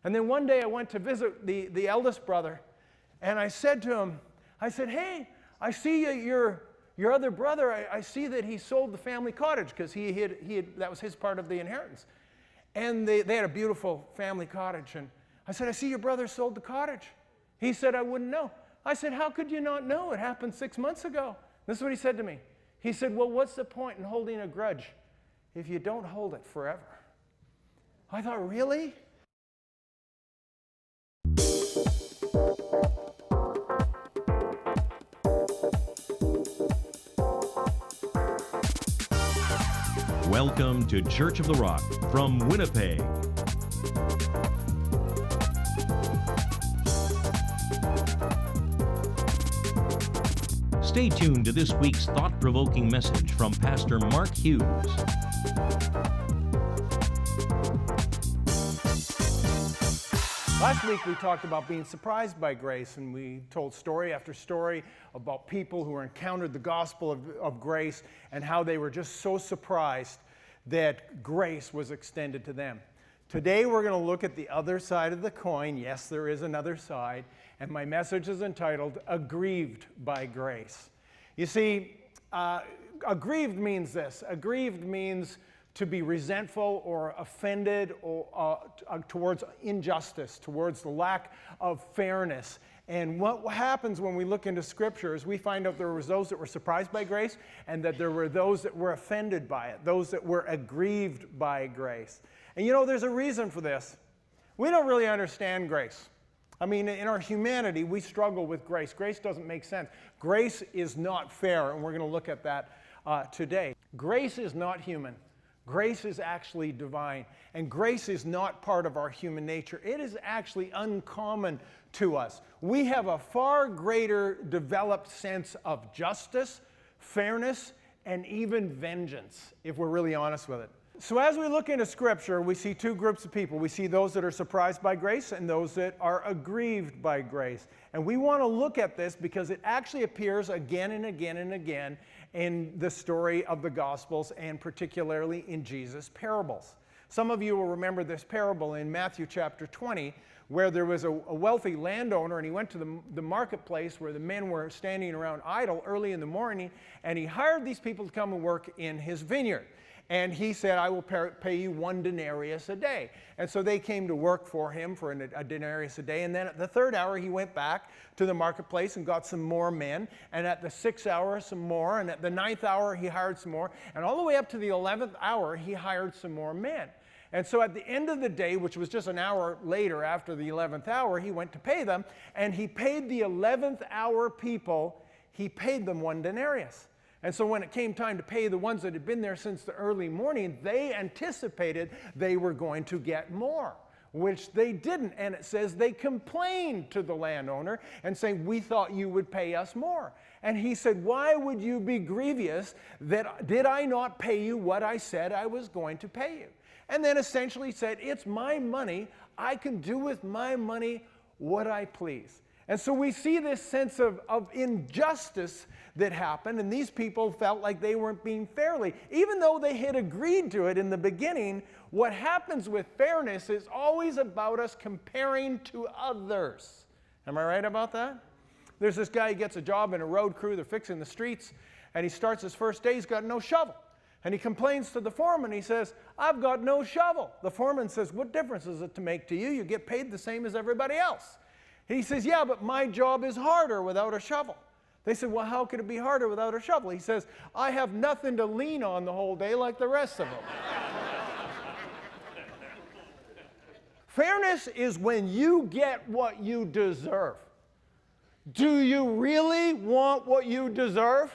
And then one day I went to visit the eldest brother, and I said to him, I said, hey, I see your other brother, I see that he sold the family cottage because that was his part of the inheritance. And they had a beautiful family cottage. And I said, I see your brother sold the cottage. He said, I wouldn't know. I said, how could you not know? It happened 6 months ago. This is what he said to me. He said, well, what's the point in holding a grudge if you don't hold it forever? I thought, really? Welcome to Church of the Rock from Winnipeg. Stay tuned to this week's thought-provoking message from Pastor Mark Hughes. Last week we talked about being surprised by grace, and we told story after story about people who encountered the gospel of grace and how they were just so surprised that grace was extended to them. Today we're going to look at the other side of the coin. Yes, there is another side, and my message is entitled, Aggrieved by Grace. You see, aggrieved means this. Aggrieved means to be resentful or offended or towards injustice, towards the lack of fairness. And what happens when we look into Scripture is we find out there was those that were surprised by grace and that there were those that were offended by it, those that were aggrieved by grace. And you know, there's a reason for this. We don't really understand grace. I mean, in our humanity, we struggle with grace. Grace doesn't make sense. Grace is not fair, and we're going to look at that today. Grace is not human. Grace is actually divine, and grace is not part of our human nature. It is actually uncommon to us. We have a far greater developed sense of justice, fairness, and even vengeance, if we're really honest with it. So as we look into Scripture, we see two groups of people. We see those that are surprised by grace and those that are aggrieved by grace. And we want to look at this because it actually appears again and again and again in the story of the Gospels, and particularly in Jesus' parables. Some of you will remember this parable in Matthew chapter 20, where there was a wealthy landowner, and he went to the marketplace where the men were standing around idle early in the morning, and he hired these people to come and work in his vineyard. And he said, I will pay you 1 denarius a day. And so they came to work for him for a denarius a day. And then at the 3rd hour, he went back to the marketplace and got some more men. And at the 6th hour, some more. And at the 9th hour, he hired some more. And all the way up to the 11th hour, he hired some more men. And so at the end of the day, which was just an hour later after the 11th hour, he went to pay them. And he paid the 11th hour people, he paid them 1 denarius. And so when it came time to pay the ones that had been there since the early morning, they anticipated they were going to get more, which they didn't. And it says they complained to the landowner and saying, we thought you would pay us more. And he said, why would you be grievous? Did I not pay you what I said I was going to pay you? And then essentially said, it's my money. I can do with my money what I please. And so we see this sense of injustice that happened, and these people felt like they weren't being fairly. Even though they had agreed to it in the beginning, what happens with fairness is always about us comparing to others. Am I right about that? There's this guy who gets a job in a road crew, they're fixing the streets, and he starts his first day, he's got no shovel. And he complains to the foreman, he says, I've got no shovel. The foreman says, what difference is it to make to you? You get paid the same as everybody else. He says, yeah, but my job is harder without a shovel. They said, well, how could it be harder without a shovel? He says, I have nothing to lean on the whole day like the rest of them. Fairness is when you get what you deserve. Do you really want what you deserve?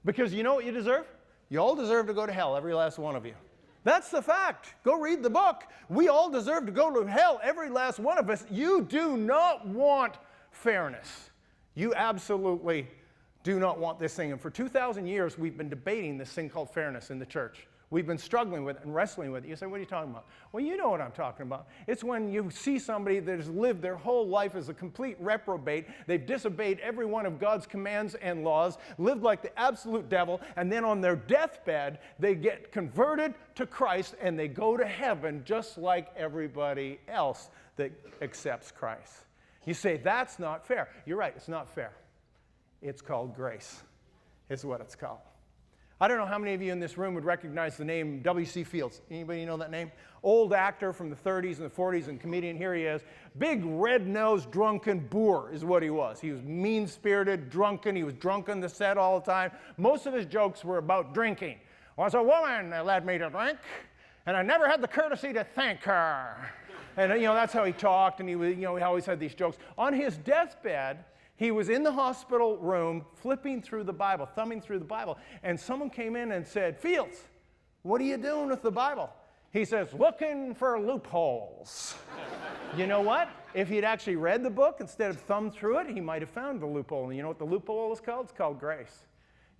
Because you know what you deserve? You all deserve to go to hell, every last one of you. That's the fact. Go read the book. We all deserve to go to hell, every last one of us. You do not want fairness. You absolutely do not want this thing. And for 2,000 years, we've been debating this thing called fairness in the church. We've been struggling with it and wrestling with it. You say, what are you talking about? Well, you know what I'm talking about. It's when you see somebody that has lived their whole life as a complete reprobate. They've disobeyed every one of God's commands and laws, lived like the absolute devil, and then on their deathbed, they get converted to Christ and they go to heaven just like everybody else that accepts Christ. You say, that's not fair. You're right, it's not fair. It's called grace. It's what it's called. I don't know how many of you in this room would recognize the name W.C. Fields. Anybody know that name? Old actor from the 30s and the 40s and comedian. Here he is. Big red-nosed drunken boor is what he was. He was mean-spirited, drunken. He was drunk on the set all the time. Most of his jokes were about drinking. Was a woman that led me to drink, and I never had the courtesy to thank her. And that's how he talked, and he was, he always had these jokes. On his deathbed, he was in the hospital room flipping through the Bible, thumbing through the Bible, and someone came in and said, Fields, what are you doing with the Bible? He says, looking for loopholes. You know what? If he'd actually read the book instead of thumbed through it, he might have found the loophole. And you know what the loophole is called? It's called grace.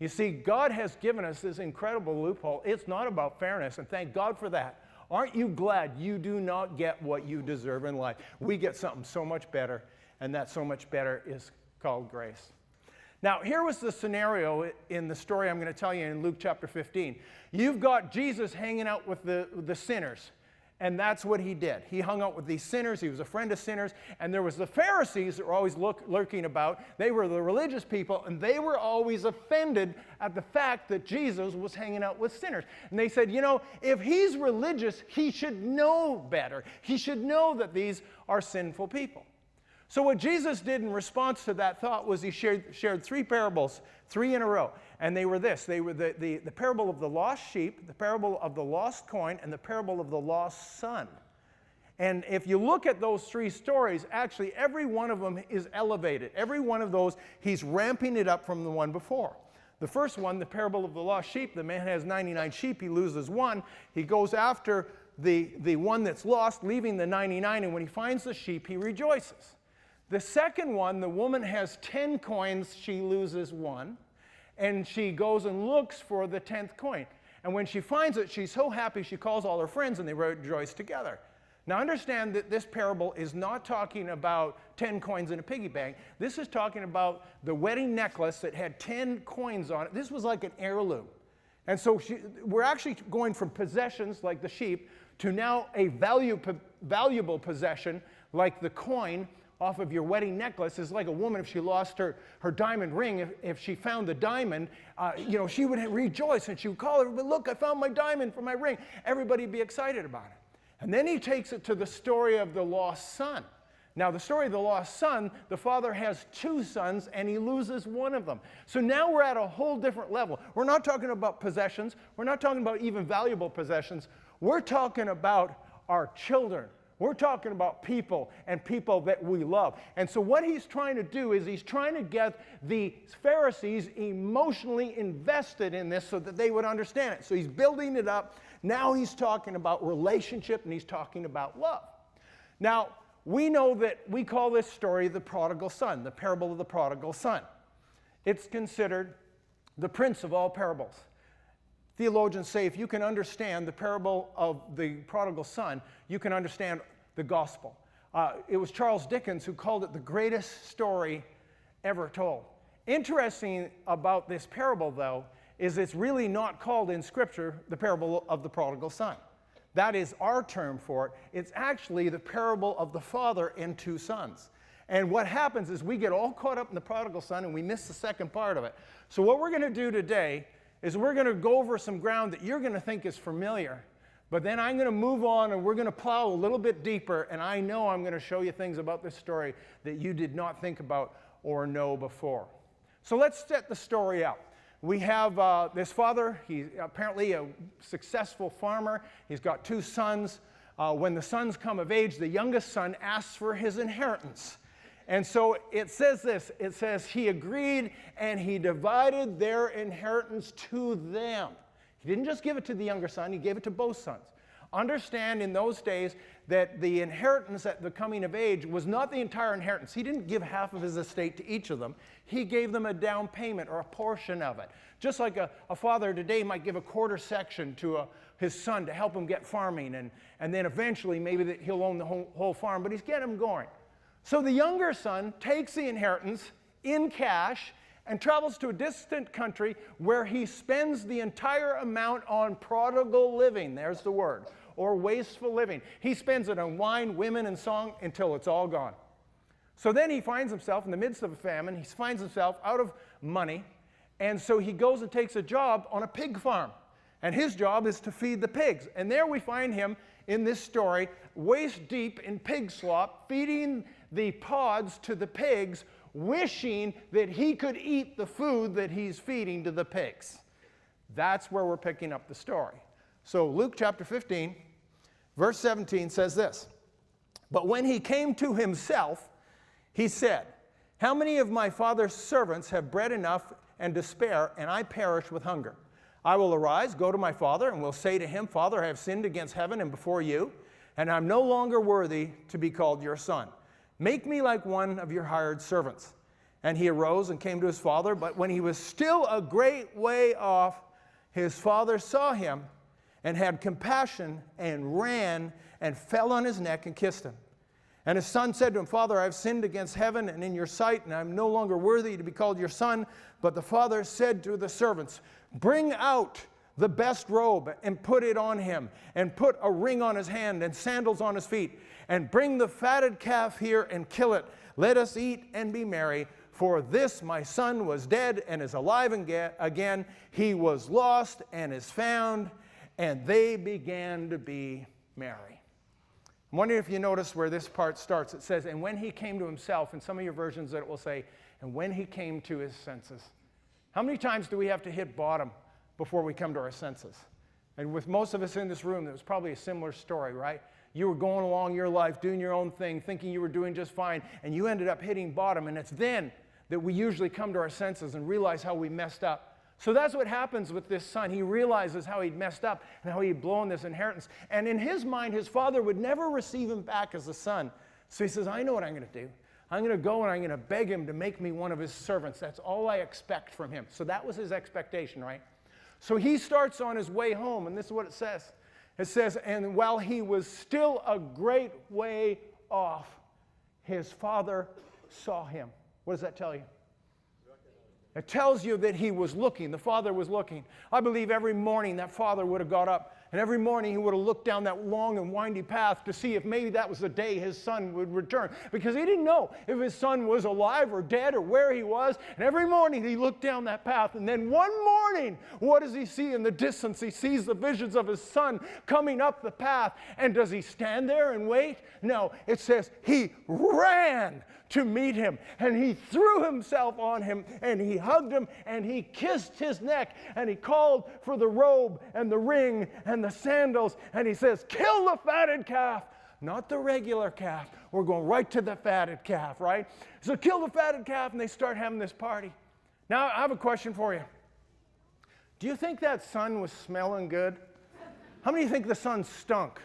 You see, God has given us this incredible loophole. It's not about fairness, and thank God for that. Aren't you glad you do not get what you deserve in life? We get something so much better, and that so much better is called grace. Now, here was the scenario in the story I'm going to tell you in Luke chapter 15. You've got Jesus hanging out with the sinners, and that's what he did. He hung out with these sinners. He was a friend of sinners, and there was the Pharisees that were always lurking about. They were the religious people, and they were always offended at the fact that Jesus was hanging out with sinners. And they said, if he's religious, he should know better. He should know that these are sinful people. So what Jesus did in response to that thought was he shared three parables, 3 in a row. And they were this. They were the parable of the lost sheep, the parable of the lost coin, and the parable of the lost son. And if you look at those 3 stories, actually every one of them is elevated. Every one of those, he's ramping it up from the one before. The first one, the parable of the lost sheep, the man has 99 sheep, he loses one. He goes after the one that's lost, leaving the 99, and when he finds the sheep, he rejoices. The second one, the woman has 10 coins, she loses one, and she goes and looks for the 10th coin. And when she finds it, she's so happy she calls all her friends and they rejoice together. Now understand that this parable is not talking about 10 coins in a piggy bank. This is talking about the wedding necklace that had 10 coins on it. This was like an heirloom. And so we're actually going from possessions like the sheep to now a valuable possession like the coin off of your wedding necklace. Is like a woman, if she lost her diamond ring, if she found the diamond, she would rejoice and she would call everybody, look, I found my diamond for my ring. Everybody would be excited about it. And then he takes it to the story of the lost son. Now, the story of the lost son, the father has 2 sons and he loses one of them. So now we're at a whole different level. We're not talking about possessions. We're not talking about even valuable possessions. We're talking about our children. We're talking about people and people that we love. And so what he's trying to do is he's trying to get the Pharisees emotionally invested in this so that they would understand it. So he's building it up. Now he's talking about relationship and he's talking about love. Now, we know that we call this story the prodigal son, the parable of the prodigal son. It's considered the prince of all parables. Theologians say if you can understand the parable of the prodigal son, you can understand the gospel. It was Charles Dickens who called it the greatest story ever told. Interesting about this parable, though, is it's really not called in Scripture the parable of the prodigal son. That is our term for it. It's actually the parable of the father and 2 sons. And what happens is we get all caught up in the prodigal son and we miss the second part of it. So what we're going to do today is we're going to go over some ground that you're going to think is familiar, but then I'm going to move on and we're going to plow a little bit deeper, and I know I'm going to show you things about this story that you did not think about or know before. So let's set the story up. We have this father. He's apparently a successful farmer. He's got 2 sons. When the sons come of age, the youngest son asks for his inheritance. And so it says this, it says, he agreed and he divided their inheritance to them. He didn't just give it to the younger son, he gave it to both sons. Understand, in those days, that the inheritance at the coming of age was not the entire inheritance. He didn't give half of his estate to each of them. He gave them a down payment or a portion of it. Just like a father today might give a quarter section to his son to help him get farming, and then eventually maybe he'll own the whole farm, but he's getting him going. So the younger son takes the inheritance in cash and travels to a distant country where he spends the entire amount on prodigal living, there's the word, or wasteful living. He spends it on wine, women, and song until it's all gone. So then he finds himself in the midst of a famine. He finds himself out of money, and so he goes and takes a job on a pig farm. And his job is to feed the pigs. And there we find him in this story, waist deep in pig slop, feeding the pods to the pigs, wishing that he could eat the food that he's feeding to the pigs. That's where we're picking up the story. So Luke chapter 15, verse 17 says this, "But when he came to himself, he said, 'How many of my father's servants have bread enough and to spare, and I perish with hunger? I will arise, go to my father, and will say to him, Father, I have sinned against heaven and before you, and I'm no longer worthy to be called your son. Make me like one of your hired servants.' And he arose and came to his father, but when he was still a great way off, his father saw him and had compassion and ran and fell on his neck and kissed him. And his son said to him, Father, I have sinned against heaven and in your sight, and I'm no longer worthy to be called your son. But the father said to the servants, Bring out the best robe and put it on him, and put a ring on his hand and sandals on his feet, and bring the fatted calf here and kill it. Let us eat and be merry. For this my son was dead and is alive again. He was lost and is found. And they began to be merry." I'm wondering if you notice where this part starts. It says, and when he came to himself. In some of your versions it will say, and when he came to his senses. How many times do we have to hit bottom before we come to our senses? And with most of us in this room, it was probably a similar story, right? You were going along your life, doing your own thing, thinking you were doing just fine, and you ended up hitting bottom, and it's then that we usually come to our senses and realize how we messed up. So that's what happens with this son. He realizes how he'd messed up and how he'd blown this inheritance. And in his mind, his father would never receive him back as a son. So he says, I know what I'm going to do. I'm going to go and I'm going to beg him to make me one of his servants. That's all I expect from him. So that was his expectation, right? So he starts on his way home, and this is what it says. It says, and while he was still a great way off, his father saw him. What does that tell you? It tells you that he was looking. The father was looking. I believe every morning that father would have got up, and every morning he would have looked down that long and windy path to see if maybe that was the day his son would return. Because he didn't know if his son was alive or dead or where he was. And every morning he looked down that path. And then one morning, what does he see in the distance? He sees the visions of his son coming up the path. And does he stand there and wait? No, it says he ran to meet him, and he threw himself on him, and he hugged him, and he kissed his neck, and he called for the robe and the ring and the sandals, and he says, kill the fatted calf. Not the regular calf. We're going right to the fatted calf, right? So kill the fatted calf, and they start having this party. Now, I have a question for you. Do you think that son was smelling good? How many think the son stunk?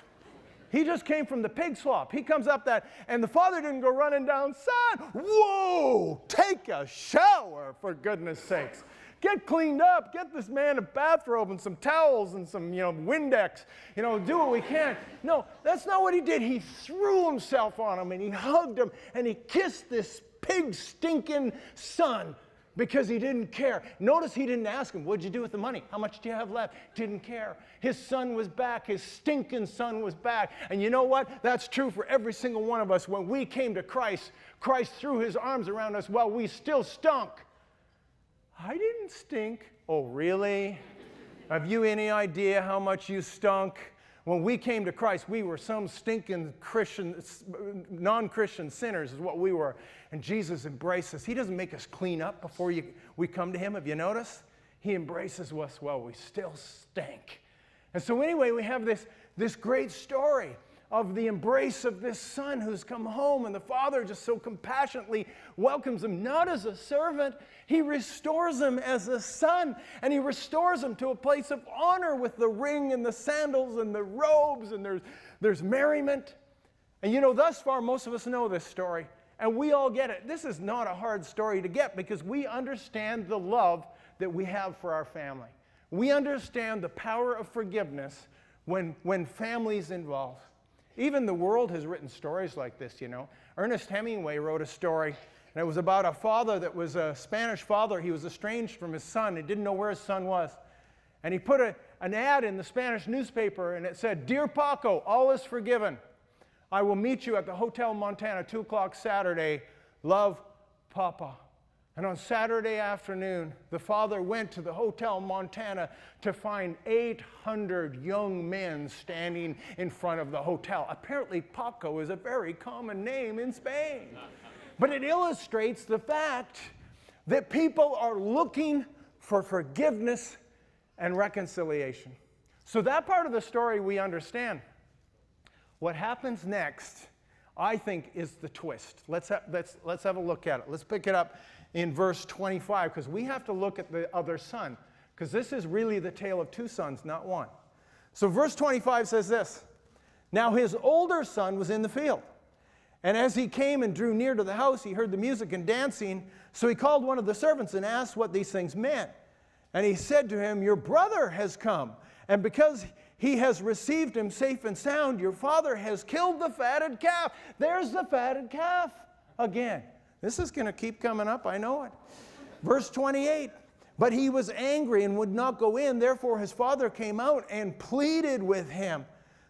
He just came from the pig slop. He comes up that, and the father didn't go running down, son, whoa, take a shower, for goodness sakes. Get cleaned up. Get this man a bathrobe and some towels and some, Windex. Do what we can. No, that's not what he did. He threw himself on him, and he hugged him, and he kissed this pig stinking son. Because he didn't care. Notice he didn't ask him, what'd you do with the money? How much do you have left? Didn't care. His son was back. His stinking son was back. And you know what? That's true for every single one of us. When we came to Christ, Christ threw his arms around us while we still stunk. I didn't stink. Oh, really? Have you any idea how much you stunk? When we came to Christ, we were some stinking non-Christian sinners is what we were. And Jesus embraced us. He doesn't make us clean up before we come to him. Have you noticed? He embraces us while we still stink. And so anyway, we have this great story of the embrace of this son who's come home, and the father just so compassionately welcomes him, not as a servant. He restores him as a son, and he restores him to a place of honor with the ring and the sandals and the robes, and there's merriment. And you know, thus far, most of us know this story, and we all get it. This is not a hard story to get because we understand the love that we have for our family. We understand the power of forgiveness when family's involved. Even the world has written stories like this, you know. Ernest Hemingway wrote a story, and it was about a father that was a Spanish father. He was estranged from his son. He didn't know where his son was. And he put an ad in the Spanish newspaper, and it said, "Dear Paco, all is forgiven. I will meet you at the Hotel Montana, 2 o'clock Saturday. Love, Papa." And on Saturday afternoon, the father went to the Hotel Montana to find 800 young men standing in front of the hotel. Apparently, Paco is a very common name in Spain. But it illustrates the fact that people are looking for forgiveness and reconciliation. So that part of the story we understand. What happens next, I think, is the twist. Let's have a look at it. Let's pick it up in verse 25, because we have to look at the other son, because this is really the tale of two sons, not one. So verse 25 says this: "Now his older son was in the field, and as he came and drew near to the house, he heard the music and dancing. So he called one of the servants and asked what these things meant. And he said to him, 'Your brother has come, and because he has received him safe and sound, your father has killed the fatted calf.'" There's the fatted calf again. This is going to keep coming up, I know it. Verse 28, "But he was angry and would not go in. Therefore his father came out and pleaded with him.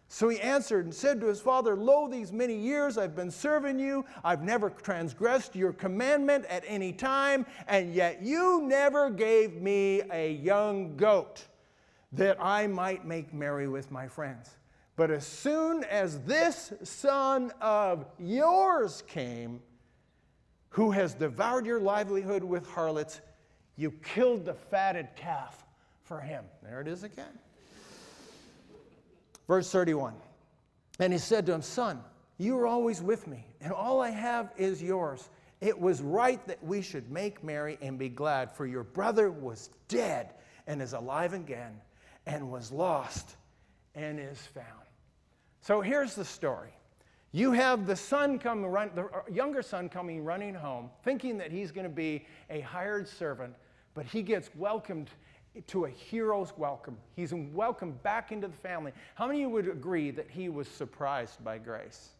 So he answered and said to his father, 'Lo, these many years I've been serving you. I've never transgressed your commandment at any time, and yet you never gave me a young goat that I might make merry with my friends. But as soon as this son of yours came, who has devoured your livelihood with harlots, you killed the fatted calf for him.'" There it is again. Verse 31, "And he said to him, 'Son, you are always with me, and all I have is yours. It was right that we should make merry and be glad, for your brother was dead and is alive again, and was lost and is found.'" So here's the story. You have the younger son coming running home, thinking that he's going to be a hired servant, but he gets welcomed to a hero's welcome. He's welcomed back into the family. How many of you would agree that he was surprised by grace?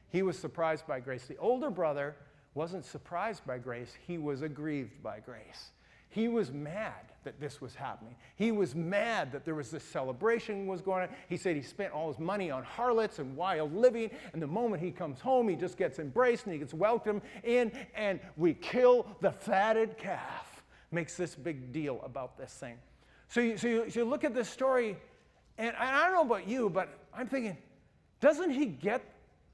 He was surprised by grace. The older brother wasn't surprised by grace. He was aggrieved by grace. He was mad that this was happening. He was mad that there was this celebration was going on. He said he spent all his money on harlots and wild living, and the moment he comes home, he just gets embraced and he gets welcomed in, and we kill the fatted calf. Makes this big deal about this thing. So you look at this story, and I don't know about you, but I'm thinking, doesn't he get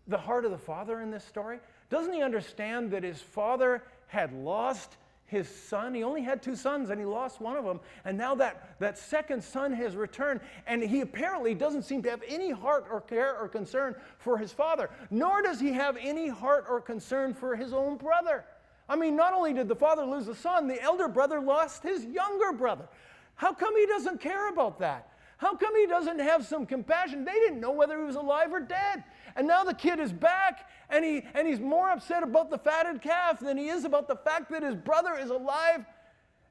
the heart of the father in this story? Doesn't he understand that his father had lost his son? He only had two sons, and he lost one of them. And now that second son has returned, and he apparently doesn't seem to have any heart or care or concern for his father, nor does he have any heart or concern for his own brother. I mean, not only did the father lose a son, the elder brother lost his younger brother. How come he doesn't care about that? How come he doesn't have some compassion? They didn't know whether he was alive or dead. And now the kid is back, and he's more upset about the fatted calf than he is about the fact that his brother is alive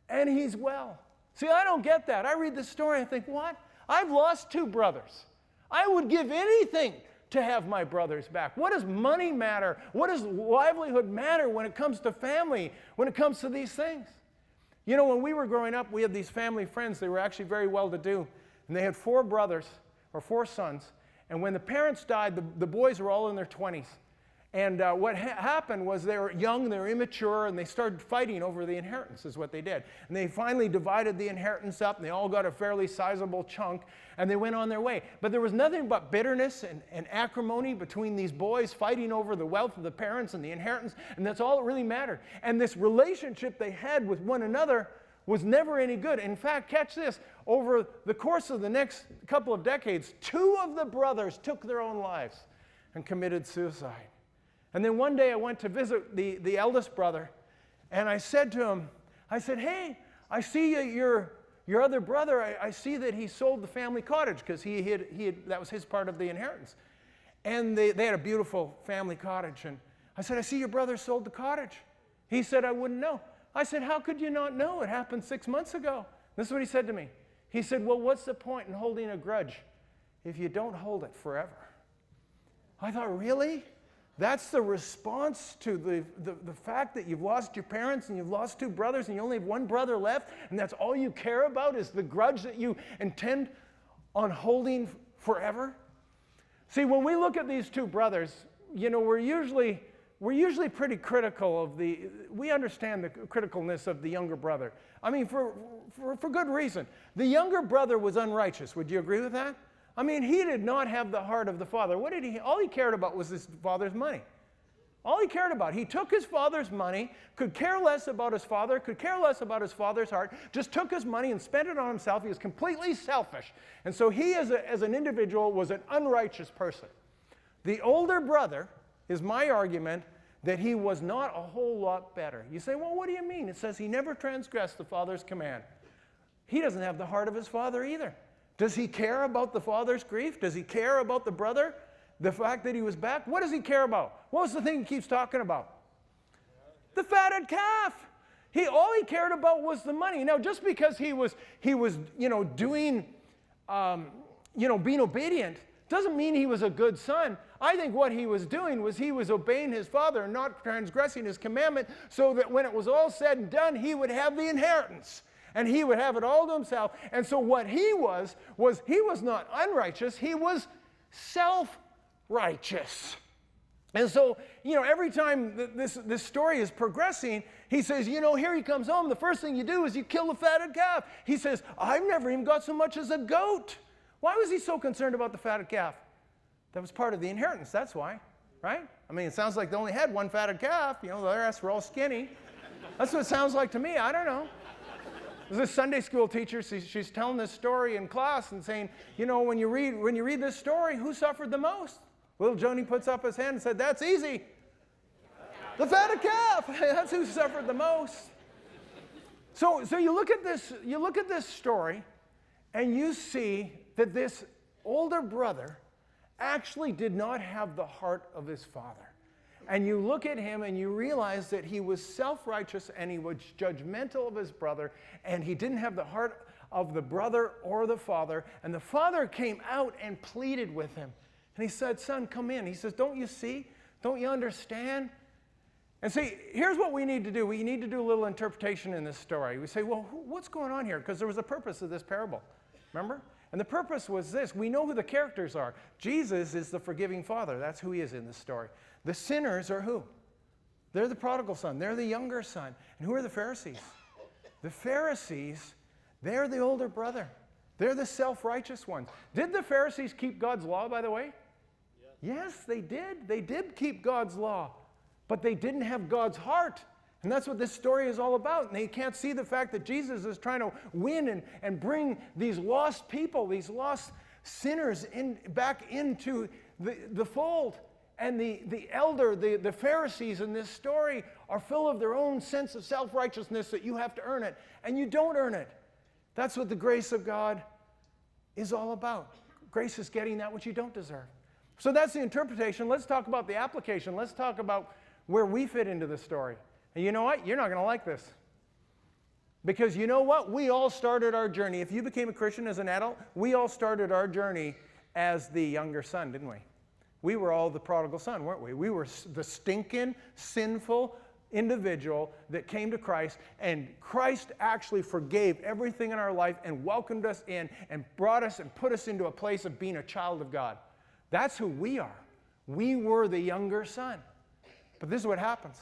and he's well. See, I don't get that. I read this story and think, what? I've lost two brothers. I would give anything to have my brothers back. What does money matter? What does livelihood matter when it comes to family, when it comes to these things? You know, when we were growing up, we had these family friends. They were actually very well-to-do. And they had four brothers, or four sons. And when the parents died, the boys were all in their 20s. And what happened was they were young, they were immature, and they started fighting over the inheritance is what they did. And they finally divided the inheritance up, and they all got a fairly sizable chunk, and they went on their way. But there was nothing but bitterness and acrimony between these boys fighting over the wealth of the parents and the inheritance, and that's all that really mattered. And this relationship they had with one another was never any good. In fact, catch this, over the course of the next couple of decades, two of the brothers took their own lives and committed suicide. And then one day I went to visit the eldest brother, and I said to him, I said, "Hey, I see your other brother, I see that he sold the family cottage," because that was his part of the inheritance. And they had a beautiful family cottage. And I said, I see your brother sold the cottage. He said, I wouldn't know. I said, how could you not know? It happened 6 months ago. This is what he said to me. He said, well, what's the point in holding a grudge if you don't hold it forever? I thought, really? That's the response to the fact that you've lost your parents and you've lost 2 brothers and you only have 1 brother left, and that's all you care about is the grudge that you intend on holding forever? See, when we look at these 2 brothers, you know, we're usually pretty critical of we understand the criticalness of the younger brother. I mean, for good reason. The younger brother was unrighteous. Would you agree with that? I mean, he did not have the heart of the father. All he cared about was his father's money. All he cared about. He took his father's money, could care less about his father, could care less about his father's heart, just took his money and spent it on himself. He was completely selfish. And so he, as an individual, was an unrighteous person. The older brother is my argument that he was not a whole lot better. You say, well, what do you mean? It says he never transgressed the father's command. He doesn't have the heart of his father either. Does he care about the father's grief? Does he care about the brother? The fact that he was back? What does he care about? What was the thing he keeps talking about? The fatted calf. All he cared about was the money. Now, just because he was doing, being obedient, doesn't mean he was a good son. I think what he was doing was he was obeying his father and not transgressing his commandment, so that when it was all said and done, he would have the inheritance. And he would have it all to himself. And so what he was he was not unrighteous, he was self-righteous. And so, every time this story is progressing, he says, here he comes home. The first thing you do is you kill the fatted calf. He says, I've never even got so much as a goat. Why was he so concerned about the fatted calf? That was part of the inheritance, that's why, right? I mean, it sounds like they only had 1 fatted calf. The rest were all skinny. That's what it sounds like to me. I don't know. There's a Sunday school teacher, she's telling this story in class and saying, when you read this story, who suffered the most? Little Joni puts up his hand and said, that's easy. The fatted calf. That's who suffered the most. So you look at this story, and you see that this older brother actually did not have the heart of his father. And you look at him and you realize that he was self-righteous and he was judgmental of his brother, and he didn't have the heart of the brother or the father. And the father came out and pleaded with him. And he said, son, come in. He says, don't you see? Don't you understand? And see, here's what we need to do. We need to do a little interpretation in this story. We say, well, what's going on here? Because there was a purpose of this parable. Remember? And the purpose was this. We know who the characters are. Jesus is the forgiving father. That's who he is in this story. The sinners are who? They're the prodigal son. They're the younger son. And who are the Pharisees? The Pharisees, they're the older brother. They're the self-righteous ones. Did the Pharisees keep God's law, by the way? Yes, they did. They did keep God's law. But they didn't have God's heart. And that's what this story is all about. And they can't see the fact that Jesus is trying to win and bring these lost people, these lost sinners back into the fold. And the Pharisees in this story are full of their own sense of self-righteousness, that you have to earn it. And you don't earn it. That's what the grace of God is all about. Grace is getting that which you don't deserve. So that's the interpretation. Let's talk about the application. Let's talk about where we fit into the story. And you know what? You're not going to like this. Because you know what? We all started our journey. If you became a Christian as an adult, we all started our journey as the younger son, didn't we? We were all the prodigal son, weren't we? We were the stinking, sinful individual that came to Christ, and Christ actually forgave everything in our life and welcomed us in and brought us and put us into a place of being a child of God. That's who we are. We were the younger son. But this is what happens.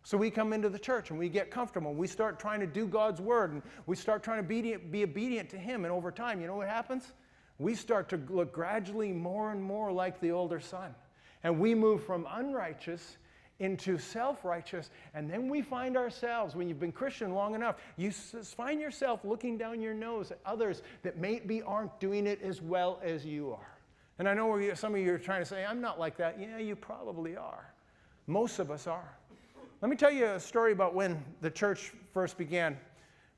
So we come into the church and we get comfortable. And we start trying to do God's word, and we start trying to be obedient to him. And over time, you know what happens? We start to look gradually more and more like the older son. And we move from unrighteous into self-righteous. And then we find ourselves, when you've been Christian long enough, you find yourself looking down your nose at others that maybe aren't doing it as well as you are. And I know some of you are trying to say, I'm not like that. Yeah, you probably are. Most of us are. Let me tell you a story about when the church first began.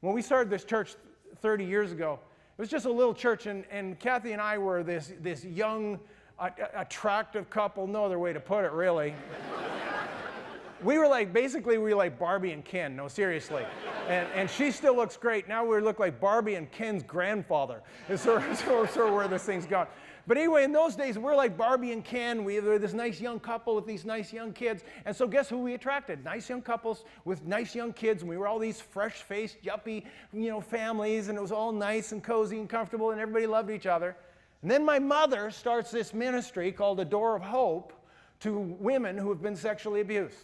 When we started this church 30 years ago, it was just a little church, and Kathy and I were this young attractive couple, no other way to put it, really. We were like Barbie and Ken, no, seriously. And she still looks great. Now we look like Barbie and Ken's grandfather. It's sort of where this thing's gone. But anyway, in those days, we're like Barbie and Ken. We were this nice young couple with these nice young kids. And so guess who we attracted? Nice young couples with nice young kids. And we were all these fresh-faced, yuppie, families. And it was all nice and cozy and comfortable. And everybody loved each other. And then my mother starts this ministry called the Door of Hope to women who have been sexually abused.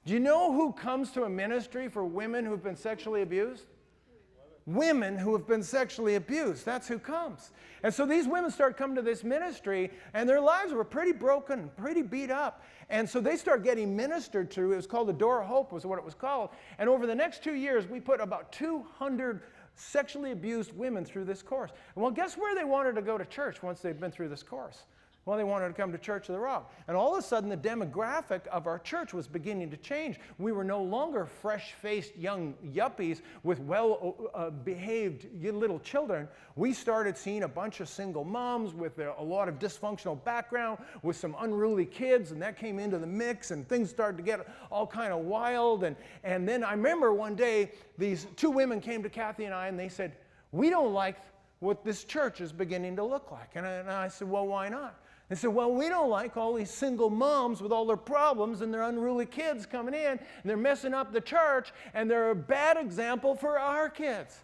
Do you know who comes to a ministry for women who have been sexually abused? Women who have been sexually abused. That's who comes. And so these women start coming to this ministry, and their lives were pretty broken, pretty beat up. And so they start getting ministered to. It was called the Door of Hope, was what it was called. And over the next 2 years, we put about 200 sexually abused women through this course. And well, guess where they wanted to go to church once they'd been through this course? Well, they wanted to come to Church of the Rock. And all of a sudden, the demographic of our church was beginning to change. We were no longer fresh-faced young yuppies with well-behaved little children. We started seeing a bunch of single moms with a lot of dysfunctional background, with some unruly kids, and that came into the mix, and things started to get all kind of wild. And then I remember one day, these two women came to Kathy and I, and they said, "We don't like what this church is beginning to look like." And I said, "Well, why not?" They said, "Well, we don't like all these single moms with all their problems and their unruly kids coming in, and they're messing up the church, and they're a bad example for our kids."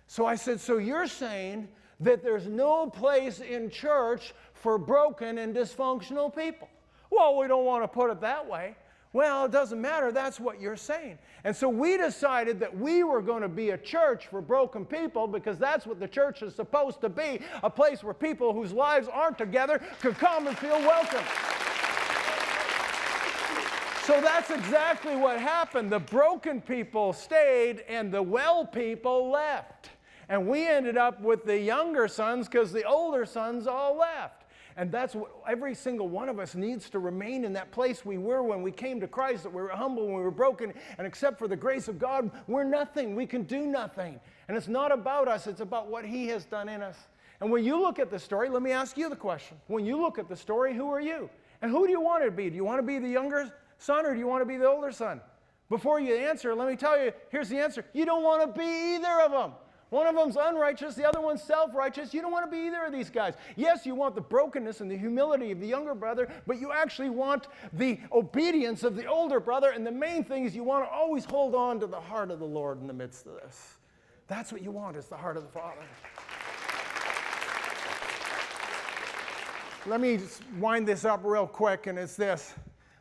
So I said, "So you're saying that there's no place in church for broken and dysfunctional people?" "Well, we don't want to put it that way." "Well, it doesn't matter. That's what you're saying." And so we decided that we were going to be a church for broken people, because that's what the church is supposed to be, a place where people whose lives aren't together could come and feel welcome. So that's exactly what happened. The broken people stayed and the well people left. And we ended up with the younger sons because the older sons all left. And that's what every single one of us needs to remain in that place we were when we came to Christ, that we were humble and we were broken, and except for the grace of God, we're nothing. We can do nothing. And it's not about us, it's about what He has done in us. And when you look at the story, let me ask you the question. When you look at the story, who are you? And who do you want to be? Do you want to be the younger son, or do you want to be the older son? Before you answer, let me tell you, here's the answer. You don't want to be either of them. One of them's unrighteous, the other one's self-righteous. You don't want to be either of these guys. Yes, you want the brokenness and the humility of the younger brother, but you actually want the obedience of the older brother. And the main thing is you want to always hold on to the heart of the Lord in the midst of this. That's what you want, is the heart of the Father. Let me just wind this up real quick, and it's this.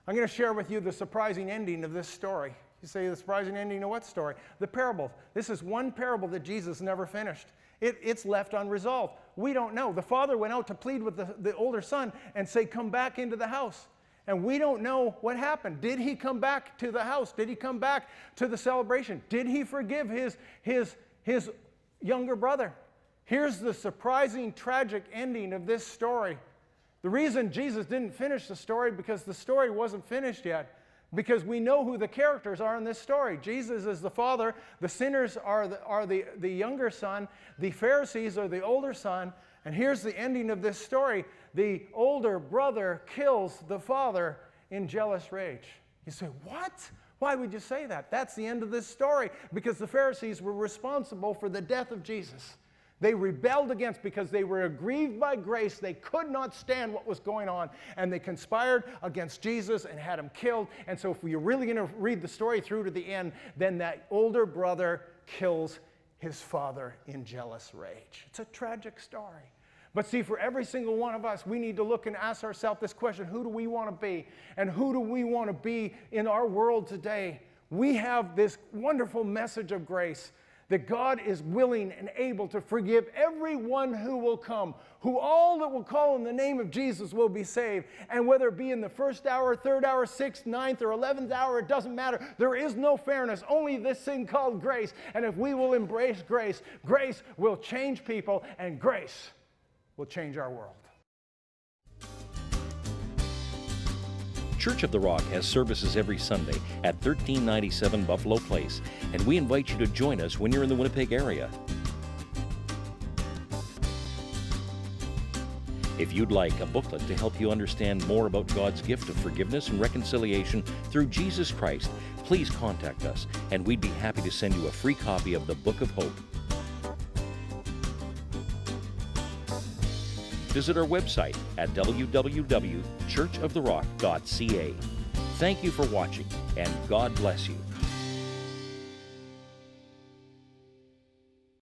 I'm going to share with you the surprising ending of this story. You say, the surprising ending of what story? The parable. This is one parable that Jesus never finished. It's left unresolved. We don't know. The father went out to plead with the older son and say, "Come back into the house." And we don't know what happened. Did he come back to the house? Did he come back to the celebration? Did he forgive his younger brother? Here's the surprising, tragic ending of this story. The reason Jesus didn't finish the story, because the story wasn't finished yet. Because we know who the characters are in this story. Jesus is the father, the sinners are the younger son, the Pharisees are the older son, and here's the ending of this story. The older brother kills the father in jealous rage. You say, what? Why would you say that? That's the end of this story, because the Pharisees were responsible for the death of Jesus. They rebelled against, because they were aggrieved by grace. They could not stand what was going on, and they conspired against Jesus and had him killed. And so if you're really going to read the story through to the end, then that older brother kills his father in jealous rage. It's a tragic story. But see, for every single one of us, we need to look and ask ourselves this question: who do we want to be? And who do we want to be in our world today? We have this wonderful message of grace, that God is willing and able to forgive everyone who will come, who all that will call in the name of Jesus will be saved. And whether it be in the first hour, third hour, 6th, 9th, or 11th hour, it doesn't matter. There is no fairness, only this thing called grace. And if we will embrace grace, grace will change people, and grace will change our world. Church of the Rock has services every Sunday at 1397 Buffalo Place, and we invite you to join us when you're in the Winnipeg area. If If you'd like a booklet to help you understand more about God's gift of forgiveness and reconciliation through Jesus Christ, please contact us, and we'd be happy to send you a free copy of the Book of Hope. Visit our website at www.churchoftherock.ca. Thank you for watching, and God bless you.